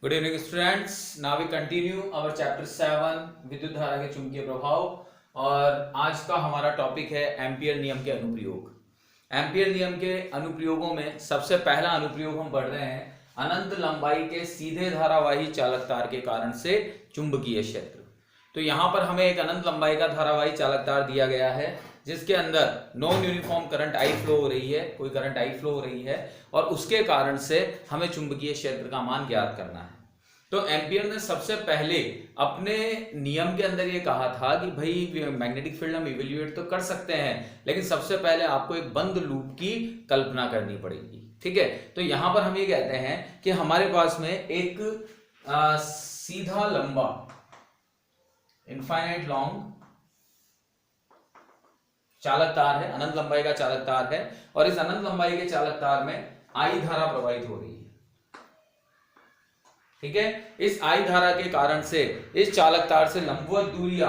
Good evening students. Now we continue our chapter 7 विद्युत धारा के चुंबकीय प्रभाव। और आज का हमारा टॉपिक है एम्पियर नियम के अनुप्रयोग। एम्पियर नियम के अनुप्रयोगों में सबसे पहला अनुप्रयोग हम पढ़ रहे हैं अनंत लंबाई के सीधे धारावाही चालक तार के कारण से चुंबकीय क्षेत्र। तो यहां पर हमें एक अनंत लंबाई का धारावाही चालक तार दिया गया है जिसके अंदर non uniform current I flow हो रही है, कोई करंट आई फ्लो हो रही है और उसके कारण से हमें चुंबकीय क्षेत्र का मान ज्ञात करना है। तो एम्पियर ने सबसे पहले अपने नियम के अंदर ये कहा था कि भाई मैग्नेटिक फील्ड हम इवेल्युएट तो कर सकते हैं, लेकिन सबसे पहले आपको एक बंद लूप की कल्पना करनी पड़ेगी। ठीक है, तो यहां पर हम ये कहते हैं कि हमारे पास में एक सीधा लंबा इनफाइनाइट लॉन्ग चालक तार है, अनंत लंबाई का चालक तार है और इस अनंत लंबाई के चालक तार में आई धारा प्रवाहित हो रही है। ठीक है, इस आई धारा के कारण से इस चालक तार से लंबवत दूरी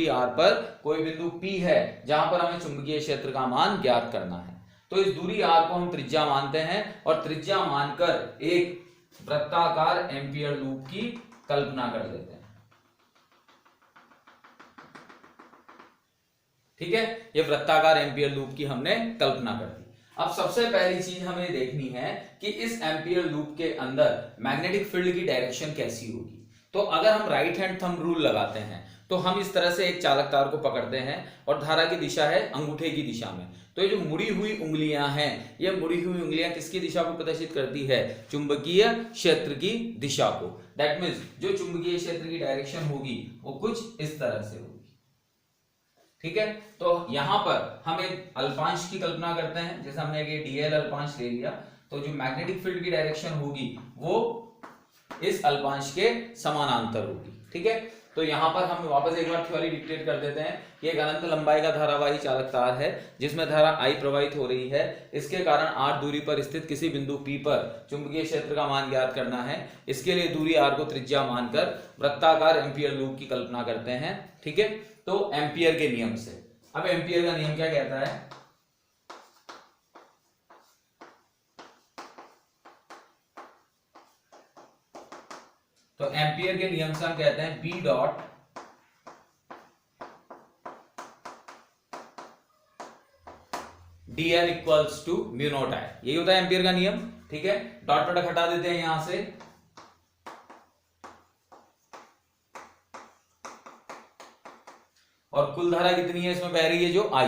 आर पर कोई बिंदु P है जहां पर हमें चुंबकीय क्षेत्र का मान ज्ञात करना है। तो इस दूरी r को हम त्रिज्या मानते हैं और त्रिज्या मानकर एक वृत्ताकार एम्पियर लूप की कल्पना कर लेते हैं। ठीक है, ये वृत्ताकार एम्पियर लूप की हमने कल्पना कर दी। अब सबसे पहली चीज हमें देखनी है कि इस एम्पियर लूप के अंदर मैग्नेटिक फील्ड की डायरेक्शन कैसी होगी। तो अगर हम राइट हैंड थंब रूल लगाते हैं तो हम इस तरह से एक चालक तार को पकड़ते हैं और धारा की दिशा है अंगूठे की दिशा में। तो ये जो मुड़ी हुई उंगलियां हैं, ये मुड़ी हुई उंगलियां किसकी दिशा को प्रदर्शित करती है? चुंबकीय क्षेत्र की दिशा को। दैट मीन्स जो चुंबकीय क्षेत्र की डायरेक्शन होगी वो कुछ इस तरह से होगी। ठीक है, तो यहां पर हम एक अल्पांश की कल्पना करते हैं, जैसे हमने एक डीएल अल्पांश ले लिया तो जो मैग्नेटिक फील्ड की डायरेक्शन होगी वो इस अल्पांश के समानांतर होगी। ठीक है, तो यहां पर हम वापस एक बार थ्योरी डिक्टेट कर देते हैं कि एक अनंत लंबाई का धारावाही चालक तार है जिसमें धारा I प्रवाहित हो रही है। इसके कारण r दूरी पर स्थित किसी बिंदु P पर चुंबकीय क्षेत्र का मान ज्ञात करना है। इसके लिए दूरी r को त्रिज्या मानकर वृत्ताकार एम्पियर लूप की कल्पना करते हैं। ठीक है, तो एम्पियर के नियम से, अब एम्पियर का नियम क्या कहता है? तो एम्पियर के नियम से हम कहते हैं B dot dl equals to mu naught I। यही होता है एम्पियर का नियम। ठीक है, डॉट प्रोडक्ट हटा देते हैं यहां से। और कुल धारा कितनी है इसमें बह रही है? जो I।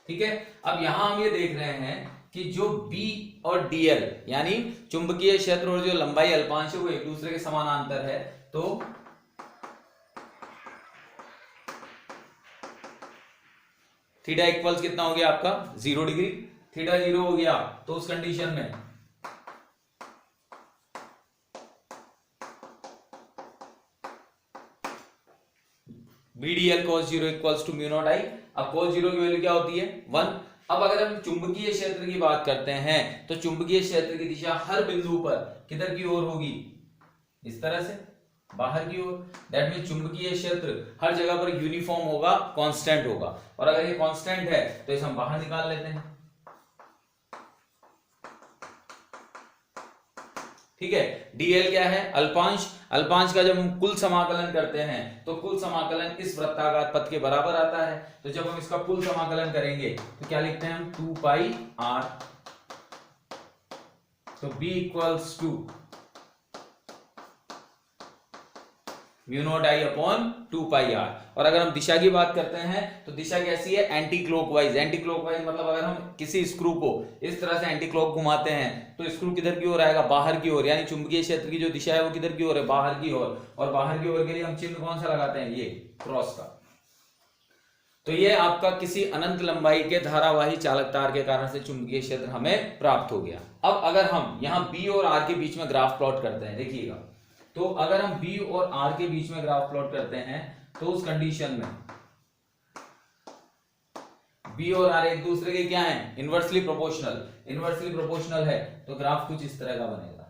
ठीक है, अब यहां हम ये देख रहे हैं कि जो B और dl यानी चुंबकीय क्षेत्र और जो लंबाई अल्पांश है वो एक दूसरे के समानांतर है। तो थीटा इक्वल्स कितना हो गया आपका? 0 डिग्री। थीटा 0 हो गया तो उस कंडीशन में BDL cos 0 equals to mu naught I। अब cos 0 की वैल्यू क्या होती है? 1। अब अगर हम चुंबकीय क्षेत्र की बात करते हैं तो चुंबकीय क्षेत्र की दिशा हर बिंदु पर किधर की ओर होगी? इस तरह से, बाहर की ओर। दैट मीन चुंबकीय क्षेत्र हर जगह पर यूनिफॉर्म होगा, कांस्टेंट होगा। और अगर ये कांस्टेंट है तो इसे हम बाहर निकाल लेते हैं। ठीक है, डीएल क्या है? अल्पांश। अल्पांश का जब हम कुल समाकलन करते हैं तो कुल समाकलन इस वृत्ताकार पथ के बराबर आता है। तो जब हम इसका कुल समाकलन करेंगे तो क्या लिखते हैं हम? 2 पाई r। तो b equals to mu naught I upon 2 pi r। और अगर हम दिशा की बात करते हैं तो दिशा कैसी है? Anti clockwise. एंटी क्लॉकवाइज मतलब अगर हम किसी स्क्रू को इस तरह से एंटी क्लॉक घुमाते हैं तो स्क्रू किधर की ओर आएगा? बाहर की ओर। यानी चुंबकीय क्षेत्र की जो दिशा है वो किधर की ओर है? बाहर की ओर। और बाहर की ओर के लिए हम चिन्ह कौन सा लगाते हैं? ये क्रॉस का। तो ये आपका किसी अनंत लंबाई के धारावाही चालक तार के कारण से चुंबकीय क्षेत्र हमें प्राप्त हो गया। अब अगर हम यहां B और R के बीच में ग्राफ प्लॉट करते हैं, देखिएगा, तो अगर हम B और R के बीच में ग्राफ प्लॉट करते हैं तो उस कंडीशन में B और R एक दूसरे के क्या हैं? Inversely proportional. इनवर्सली प्रोपोर्शनल है तो ग्राफ कुछ इस तरह का बनेगा।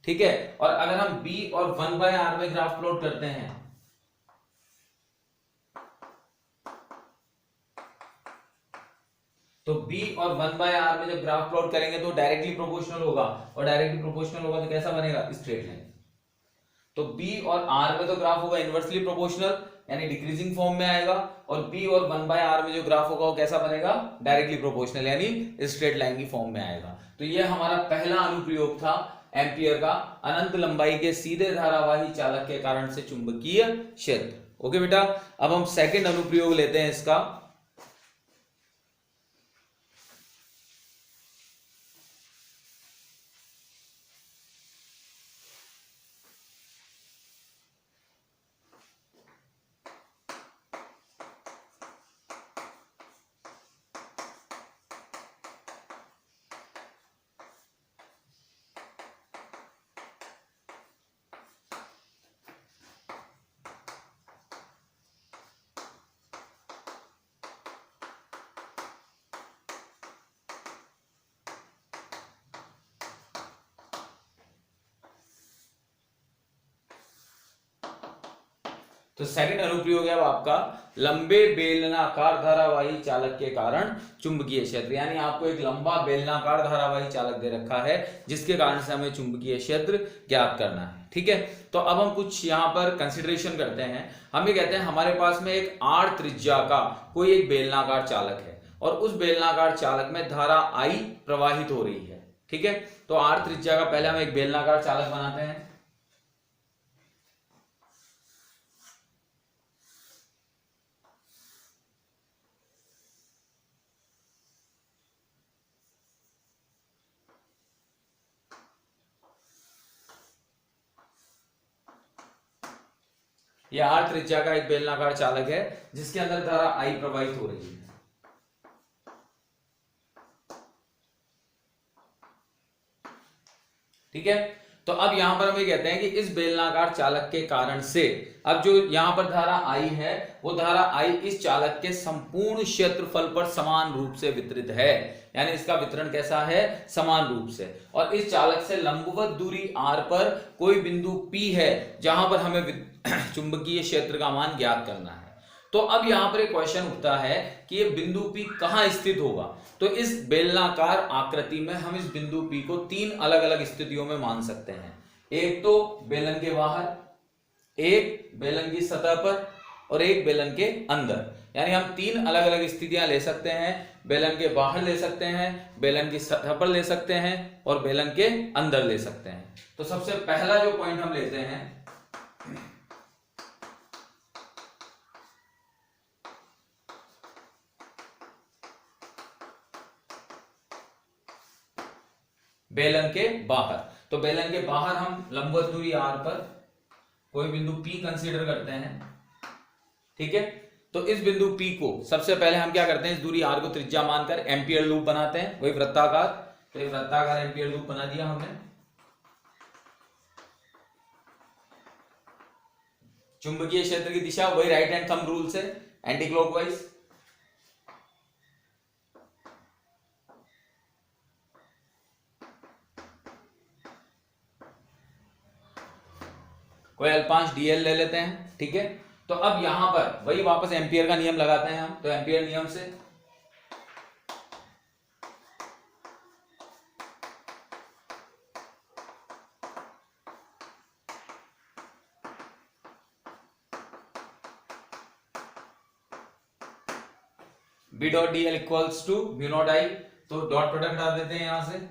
ठीक है, और अगर हम B और 1/r में ग्राफ प्लॉट करते हैं तो बी और 1/r में जब ग्राफ प्लॉट करेंगे तो डायरेक्टली प्रोपोर्शनल होगा, और डायरेक्टली प्रोपोर्शनल होगा तो कैसा बनेगा, स्ट्रेट लाइन। तो बी और आर में तो ग्राफ होगा इनवर्सली प्रोपोर्शनल यानी डिक्रीजिंग फॉर्म में आएगा, और बी और 1/r में जो ग्राफ होगा वो कैसा बनेगा, डायरेक्टली प्रोपोर्शनल यानी स्ट्रेट लाइन की फॉर्म में आएगा। तो ये हमारा पहला अनुप्रयोग था एम्पियर का, अनंत लंबाई के सीधे धारावाही चालक के कारण से चुंबकीय क्षेत्र। ओके बेटा, अब हम सेकंड अनुप्रयोग लेते हैं इसका। तो सेकंड अनुप्रयोग है अब आपका लंबे बेलनाकार धारावाही चालक के कारण चुंबकीय क्षेत्र, यानी आपको एक लंबा बेलनाकार धारावाही चालक दे रखा है जिसके कारण से हमें चुंबकीय क्षेत्र ज्ञात करना है। ठीक है, तो अब हम कुछ यहाँ पर कंसिडरेशन करते हैं। हम ये कहते हैं हमारे पास में एक r त्रिज्या का कोई एक बेलनाकार चालक है और उस बेलनाकार चालक में धारा I प्रवाहित हो रही है। ठीक है, तो r त्रिज्या का पहले हम एक बेलनाकार चालक बनाते हैं। यह r त्रिज्या का एक बेलनाकार चालक है जिसके अंदर धारा I प्रवाहित हो रही है। ठीक है, तो अब यहां पर हम ये कहते हैं कि इस बेलनाकार चालक के कारण से अब जो यहां पर धारा I है वो धारा I इस चालक के संपूर्ण क्षेत्रफल पर समान रूप से वितरित है, यानी इसका वितरण कैसा है, समान रूप से। और इस चालक से लंबवत दूरी r पर कोई बिंदु P है जहां पर हमें चुंबकीय क्षेत्र का मान ज्ञात करना है। तो अब यहां पर एक क्वेश्चन उठता है कि ये बिंदु P कहां स्थित होगा। तो इस बेलनाकार आकृति में हम इस बिंदु P को तीन अलग अलग स्थितियों में मान सकते हैं। एक तो बेलन के बाहर, एक बेलन की सतह पर और एक बेलन के अंदर, यानी हम तीन अलग अलग स्थितियां ले सकते हैं। बेलन के बाहर ले सकते हैं, बेलन की सतह पर ले सकते हैं और बेलन के अंदर ले सकते हैं। तो सबसे पहला जो पॉइंट हम लेते हैं बेलन के बाहर। तो बेलन के बाहर हम लंबवत दूरी r पर कोई बिंदु P कंसीडर करते हैं। ठीक है, तो इस बिंदु P को सबसे पहले हम क्या करते हैं, इस दूरी r को त्रिज्या मानकर एम्पियर लूप बनाते हैं, वही वृत्ताकार। तो एक वृत्ताकार एम्पियर लूप बना दिया हमने। चुंबकीय क्षेत्र की दिशा वही राइट हैंड थंब रूल से एंटी क्लॉकवाइज। कोई अल्पांश dl ले लेते हैं। ठीक है, तो अब यहां पर वही वापस एम्पियर का नियम लगाते हैं हम। तो एम्पियर नियम से B dot dl equals to mu naught I, तो डॉट प्रोडक्ट हटा देते हैं यहां से।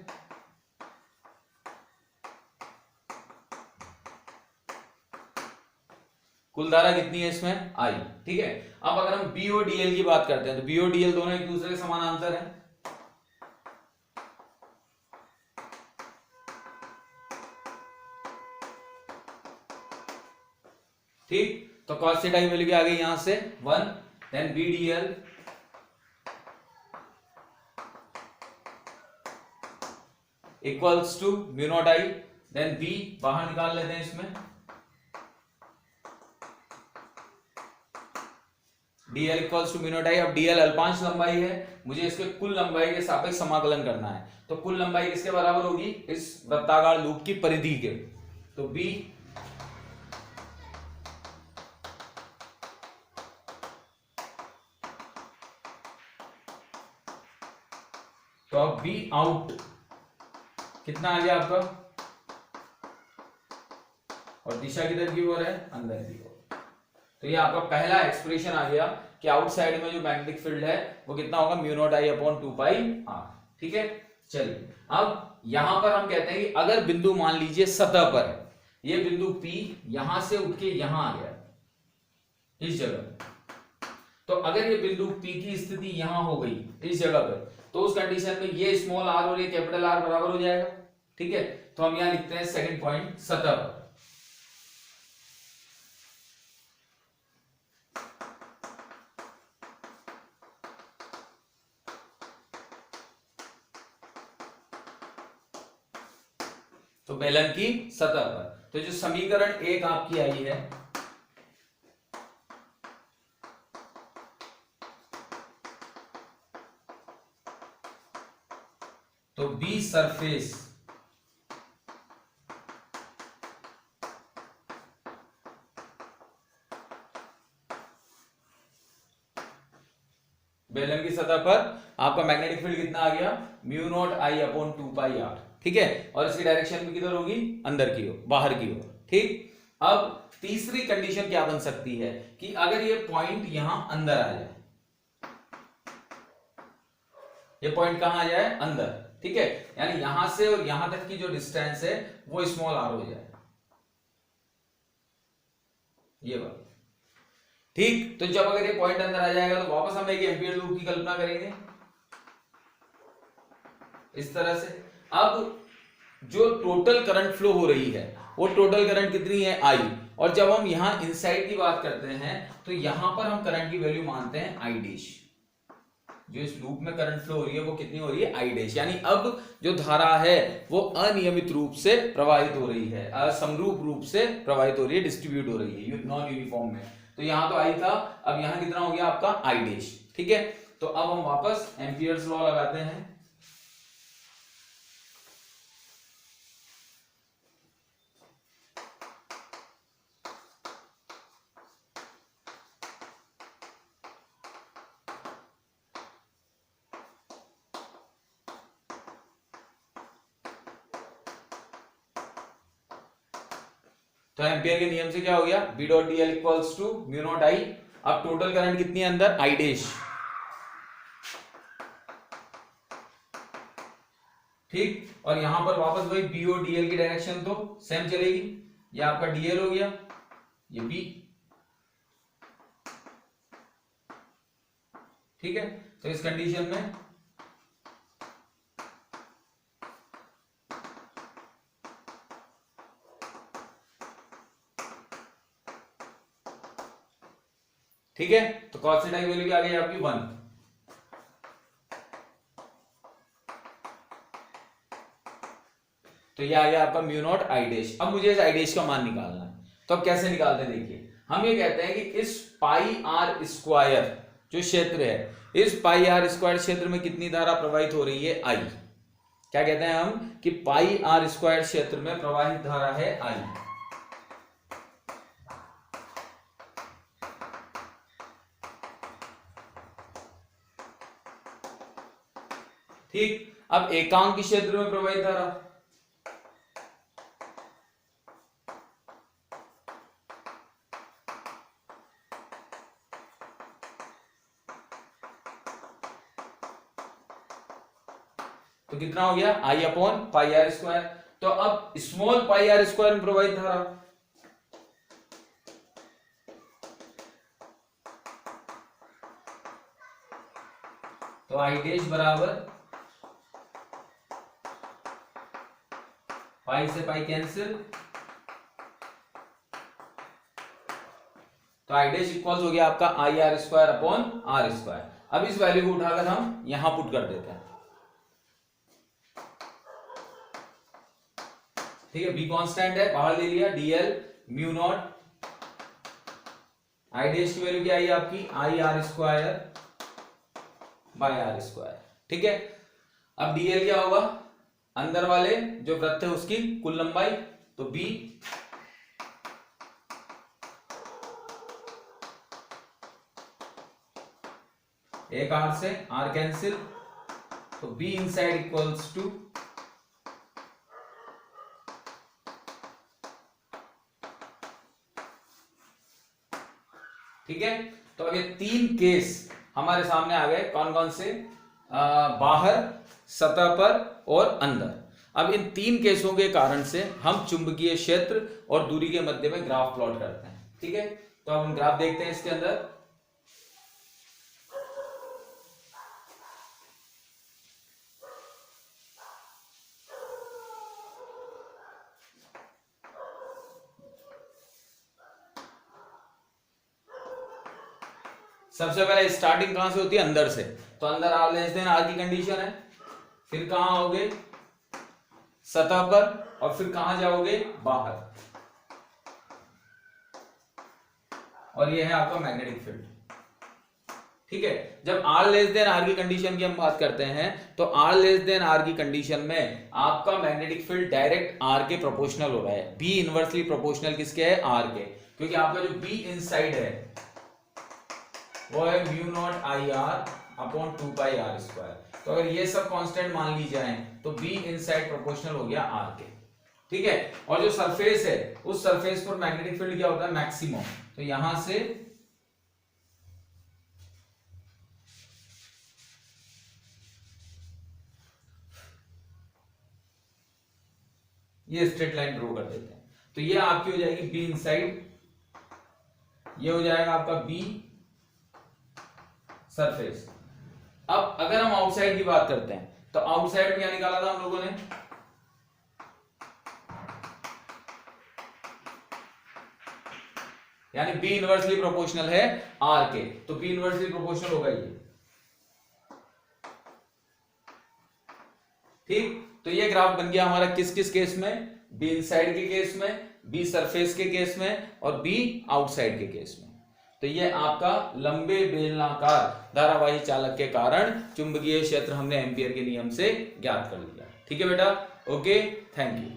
कुल धारा कितनी है इसमें, I। ठीक है, अब अगर हम बी और dl की बात करते हैं तो बी और dl दोनों एक दूसरे के समानांतर हैं। ठीक, तो cos थीटा की वैल्यू क्या आ गई यहां से 1, then B dl equals to mu naught I, then b बाहर निकाल लेते हैं इसमें, dl equals to mu naught I। अब dl अल्पांश लंबाई है, मुझे इसके कुल लंबाई के सापेक्ष समाकलन करना है। तो कुल लंबाई किसके बराबर होगी, इस वृत्ताकार लूप की परिधि के। तो b तो अब बी आउट कितना आ गया आपका, और दिशा किधर की ओर है, अंदर की ओर। तो ये आपका पहला एक्सप्रेशन आ गया कि आउटसाइड में जो मैग्नेटिक फील्ड है वो कितना होगा, mu not I upon 2 pi r. ठीक है, चलिए अब यहां पर हम कहते हैं कि अगर बिंदु मान लीजिए सतह पर है, ये बिंदु P यहां से उठ के यहां आ गया इस जगह, तो अगर ये बिंदु P की स्थिति यहां हो गई इस जगह पे, तो उस कंडीशन में ये स्मॉल r और ये कैपिटल R बराबर हो जाएगा। ठीक है, तो हम यहां लिखते हैं सेकंड पॉइंट सतह पर। तो बेलन की सतह पर, तो जो समीकरण 1 आपकी आई है, तो बी सरफेस बेलन की सतह पर आपका मैग्नेटिक फील्ड कितना आ गया, mu not I upon 2 pi r. ठीक है, और इसकी डायरेक्शन भी किधर होगी, अंदर की ओर, बाहर की ओर। ठीक, अब तीसरी कंडीशन क्या बन सकती है कि अगर ये पॉइंट यहां अंदर आ जाए, ये पॉइंट कहां आ जाए, अंदर। ठीक है, यानी यहां से और यहां तक की जो डिस्टेंस है वो स्मॉल आर हो जाए, ये बात। ठीक, तो जब अगर ये पॉइंट अंदर आ जाएगा तो वापस हम एक एम्पीयर लूप की कल्पना करेंगे इस तरह से। अब जो टोटल करंट फ्लो हो रही है वो टोटल करंट कितनी है, आई, और जब हम यहां इनसाइड की बात करते हैं तो यहां पर हम करंट की वैल्यू मानते हैं आई डैश। जो इस लूप में करंट फ्लो हो रही है वो कितनी हो रही है, आई डैश। यानी अब जो धारा है वो अनियमित रूप से प्रवाहित हो रही है, असमरूप रूप से प्रवाहित हो रही है, डिस्ट्रीब्यूट हो रही है नॉन यूनिफॉर्म में। तो यहां तो आई था, अब यहां कितना हो गया आपका, आई डैश। ठीक है, तो अब हम वापस एम्पियर्स लॉ लगाते हैं। तो एम्पियर के नियम से क्या हो गया, B dot D L equals to mu not I. अब टोटल करंट कितनी है अंदर, आई डैश। ठीक, और यहां पर वापस वही बी और डीएल की डायरेक्शन तो सेम चलेगी, ये आपका डीएल हो गया, ये बी। ठीक है, तो इस कंडीशन में ठीक है, तो कॉस थीटा की वैल्यू क्या आ गई आपकी 1। तो ये आ गया आपका म्यू नॉट आई डैश। अब मुझे इस आई डैश का मान निकालना है, तो अब कैसे निकालते हैं, देखिए हम ये कहते हैं कि इस पाई आर स्क्वायर जो क्षेत्र है, इस पाई आर स्क्वायर क्षेत्र में कितनी धारा प्रवाहित हो रही है, आई। क्या कहते हैं हम कि पाई आर स्क्वायर क्षेत्र में प्रवाहित धारा है आई। ठीक, अब एकांक क्षेत्र में प्रवाहित धारा, तो कितना हो गया, आई अपॉन पाई आर स्क्वायर। तो अब स्मॉल पाई आर स्क्वायर में प्रवाहित धारा, तो आई डैश बराबर पाई से पाई कैंसिल, तो आई डैश इक्वल हो गया आपका I r square upon r square. अब इस वैल्यू को उठाकर हम यहां पुट कर देते हैं। ठीक है, बी कांस्टेंट है, बाहर ले लिया, DL mu not I dash की वैल्यू क्या आई आपकी, I r square by r square. ठीक है, अब डीएल क्या होगा, अंदर वाले जो वृत्त है उसकी कुल लंबाई, तो बी एक आर से आर कैंसिल, तो बी इनसाइड इक्वल्स टू, ठीक है। तो अब ये तीन केस हमारे सामने आ गए, कौन कौन से, बाहर, सतह पर और अंदर। अब इन तीन केसों के कारण से हम चुंबकीय क्षेत्र और दूरी के मध्य में ग्राफ प्लॉट करते हैं, ठीक है। तो अब हम ग्राफ देखते हैं इसके अंदर। सबसे पहले स्टार्टिंग कहां से होती है, अंदर से। तो अंदर आर लेस देन आर की कंडीशन है, फिर कहां आओगे, सतह पर, और फिर कहां जाओगे, बाहर, और ये है आपका मैग्नेटिक फील्ड, ठीक है। जब आर लेस देन आर की कंडीशन की हम बात करते हैं, तो आर लेस देन आर की कंडीशन में आपका मैग्नेटिक फील्ड डायरेक्ट आर के प्रोपोर्शनल हो रहा है। बी इनवर्सली प्रोपोर्शनल किसके है, आर के, क्योंकि आपका जो बी इनसाइड है वो है mu not I r upon 2 pi r square. तो अगर ये सब कांस्टेंट मान ली जाए तो बी इनसाइड प्रोपोर्शनल हो गया आर के, ठीक है। और जो सरफेस है, उस सरफेस पर मैग्नेटिक फील्ड क्या होता है, मैक्सिमम। तो यहां से ये स्ट्रेट लाइन ड्रॉ कर देते हैं। तो ये आपकी हो जाएगी बी इनसाइड, ये हो जाएगा आपका बी सरफेस। अब अगर हम आउटसाइड की बात करते हैं, तो आउटसाइड में क्या निकाला था हम लोगों ने, यानी बी इनवर्सली प्रोपोर्शनल है आर के, तो बी इनवर्सली प्रोपोर्शनल होगा ये, ठीक। तो ये ग्राफ बन गया हमारा किस किस केस में, बी इनसाइड के केस में, बी सरफेस के केस में, और बी आउटसाइड के केस में। तो ये आपका लंबे बेलनाकार धारावाही चालक के कारण चुंबकीय क्षेत्र हमने एम्पियर के नियम से ज्ञात कर लिया, ठीक है बेटा। Okay, thank you.